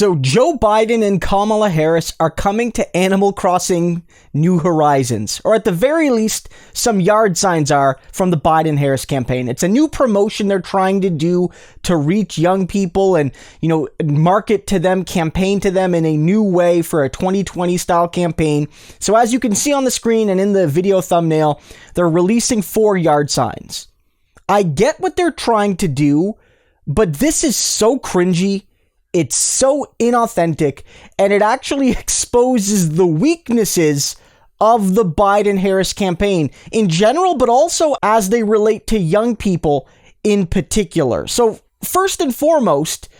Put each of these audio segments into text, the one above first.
So Joe Biden and Kamala Harris are coming to Animal Crossing New Horizons, or at the very least, some yard signs are from the Biden-Harris campaign. It's a new promotion they're trying to do to reach young people and, market to them, campaign to them in a new way for a 2020 style campaign. So as you can see on the screen and in the video thumbnail, they're releasing 4 yard signs. I get what they're trying to do, but this is so cringy. It's so inauthentic, and it actually exposes the weaknesses of the Biden-Harris campaign in general, but also as they relate to young people in particular. So first and foremost,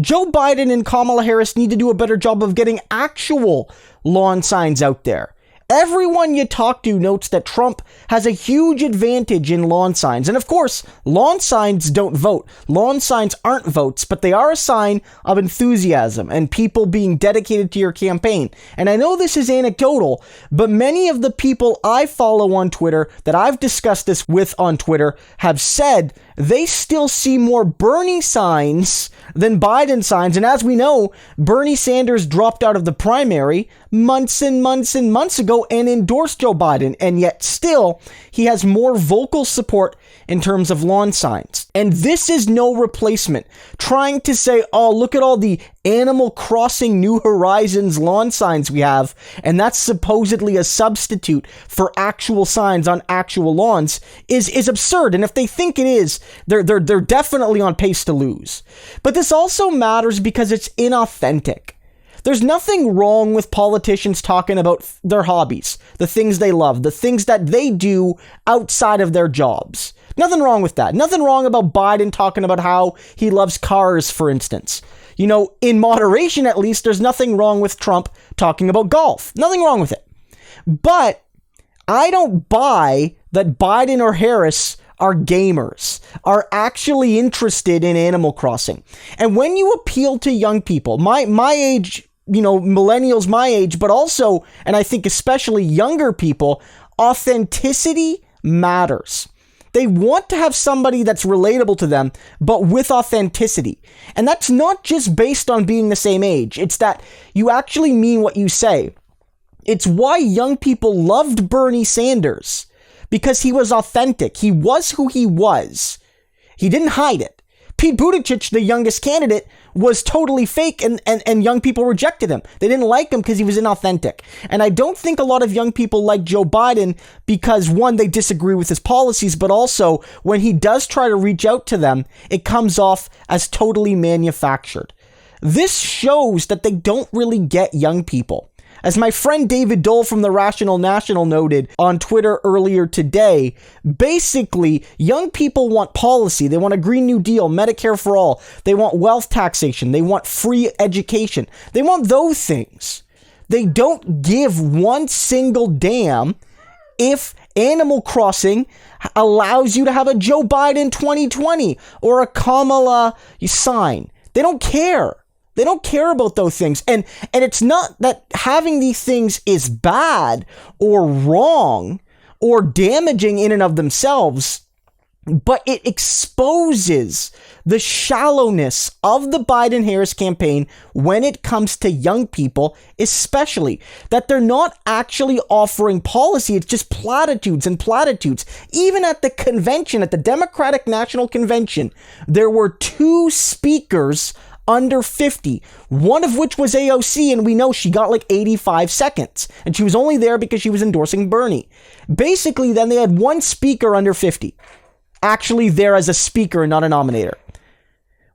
Joe Biden and Kamala Harris need to do a better job of getting actual lawn signs out there. Everyone you talk to notes that Trump has a huge advantage in lawn signs. And of course, lawn signs don't vote. Lawn signs aren't votes, but they are a sign of enthusiasm and people being dedicated to your campaign. And I know this is anecdotal, but many of the people I follow on Twitter, that I've discussed this with on Twitter, have said they still see more Bernie signs than Biden signs. And as we know, Bernie Sanders dropped out of the primary months and months and months ago and endorsed Joe Biden. And yet still, he has more vocal support in terms of lawn signs. And this is no replacement. Trying to say, oh, look at all the Animal Crossing New Horizons lawn signs we have, and that's supposedly a substitute for actual signs on actual lawns is absurd. And if they think it is, they're definitely on pace to lose. But this also matters because it's inauthentic. There's nothing wrong with politicians talking about their hobbies, the things they love, the things that they do outside of their jobs. Nothing wrong with that. Nothing wrong about Biden talking about how he loves cars, for instance. In moderation, at least, there's nothing wrong with Trump talking about golf. Nothing wrong with it. But I don't buy that Biden or Harris are gamers, are actually interested in Animal Crossing. And when you appeal to young people, my age, millennials my age, but also, and I think especially younger people, authenticity matters. They want to have somebody that's relatable to them, but with authenticity. And that's not just based on being the same age. It's that you actually mean what you say. It's why young people loved Bernie Sanders, because he was authentic. He was who he was. He didn't hide it. Pete Buttigieg, the youngest candidate, was totally fake, and young people rejected him. They didn't like him because he was inauthentic. And I don't think a lot of young people like Joe Biden because, one, they disagree with his policies, but also when he does try to reach out to them, it comes off as totally manufactured. This shows that they don't really get young people. As my friend David Dole from the Rational National noted on Twitter earlier today, basically, young people want policy. They want a Green New Deal, Medicare for all. They want wealth taxation. They want free education. They want those things. They don't give one single damn if Animal Crossing allows you to have a Joe Biden 2020 or a Kamala sign. They don't care. They don't care about those things. And it's not that having these things is bad or wrong or damaging in and of themselves, but it exposes the shallowness of the Biden-Harris campaign when it comes to young people, especially that they're not actually offering policy. It's just platitudes and platitudes. Even at the convention, at the Democratic National Convention, there were 2 speakers under 50, one of which was AOC, and we know she got like 85 seconds, and she was only there because she was endorsing Bernie. Basically, then they had 1 speaker under 50, actually there as a speaker and not a nominator.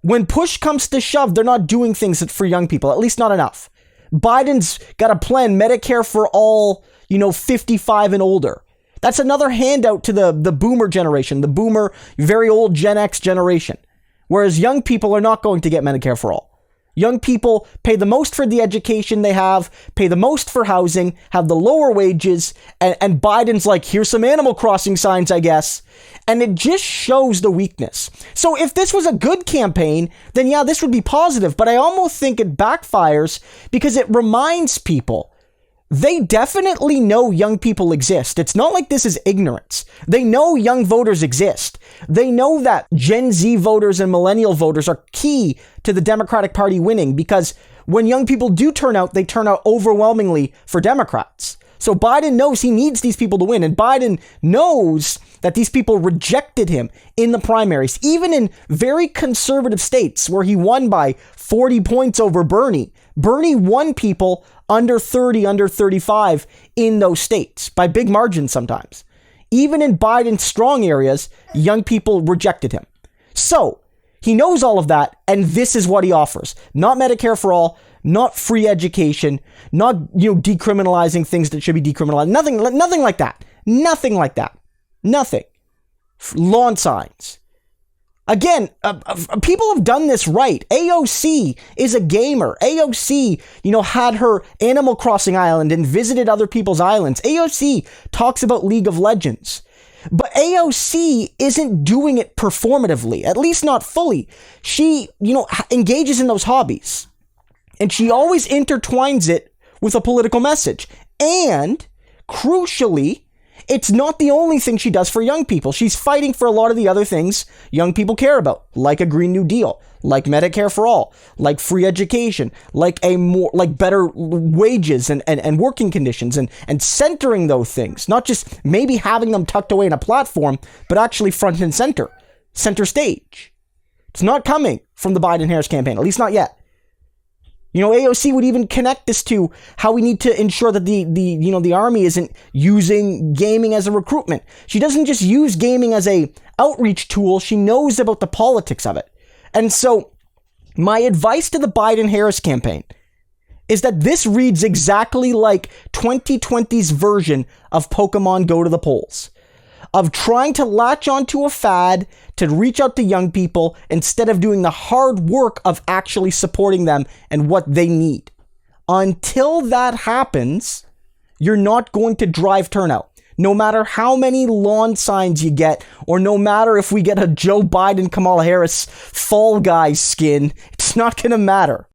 When push comes to shove, they're not doing things for young people, at least not enough. Biden's got a plan, Medicare for all, 55 and older. That's another handout to the boomer generation, the boomer, very old Gen X generation. Whereas young people are not going to get Medicare for all. Young people pay the most for the education they have, pay the most for housing, have the lower wages, and Biden's like, here's some Animal Crossing signs, I guess. And it just shows the weakness. So if this was a good campaign, then yeah, this would be positive. But I almost think it backfires because it reminds people they definitely know young people exist. It's not like this is ignorance. They know young voters exist. They know that Gen Z voters and millennial voters are key to the Democratic Party winning because when young people do turn out, they turn out overwhelmingly for Democrats. So Biden knows he needs these people to win, and Biden knows that these people rejected him in the primaries, even in very conservative states where he won by 40 points over Bernie. Bernie won people under 30, under 35 in those states by big margins sometimes. Even in Biden's strong areas, young people rejected him. So he knows all of that, and this is what he offers. Not Medicare for all, not free education, not, decriminalizing things that should be decriminalized. Nothing like that. Nothing like that. Nothing. Lawn signs. Again, people have done this right. AOC is a gamer. AOC, had her Animal Crossing island and visited other people's islands. AOC talks about League of Legends. But AOC isn't doing it performatively, at least not fully. She, engages in those hobbies. And she always intertwines it with a political message. And, crucially, it's not the only thing she does for young people. She's fighting for a lot of the other things young people care about, like a Green New Deal, like Medicare for all, like free education, like better wages and working conditions, and centering those things, not just maybe having them tucked away in a platform, but actually front and center stage. It's not coming from the Biden-Harris campaign, at least not yet. AOC would even connect this to how we need to ensure that the army isn't using gaming as a recruitment. She doesn't just use gaming as a outreach tool. She knows about the politics of it. And so my advice to the Biden-Harris campaign is that this reads exactly like 2020's version of Pokemon Go to the Polls, of trying to latch onto a fad to reach out to young people instead of doing the hard work of actually supporting them and what they need. Until that happens, you're not going to drive turnout. No matter how many lawn signs you get, or no matter if we get a Joe Biden, Kamala Harris Fall Guys skin, it's not going to matter.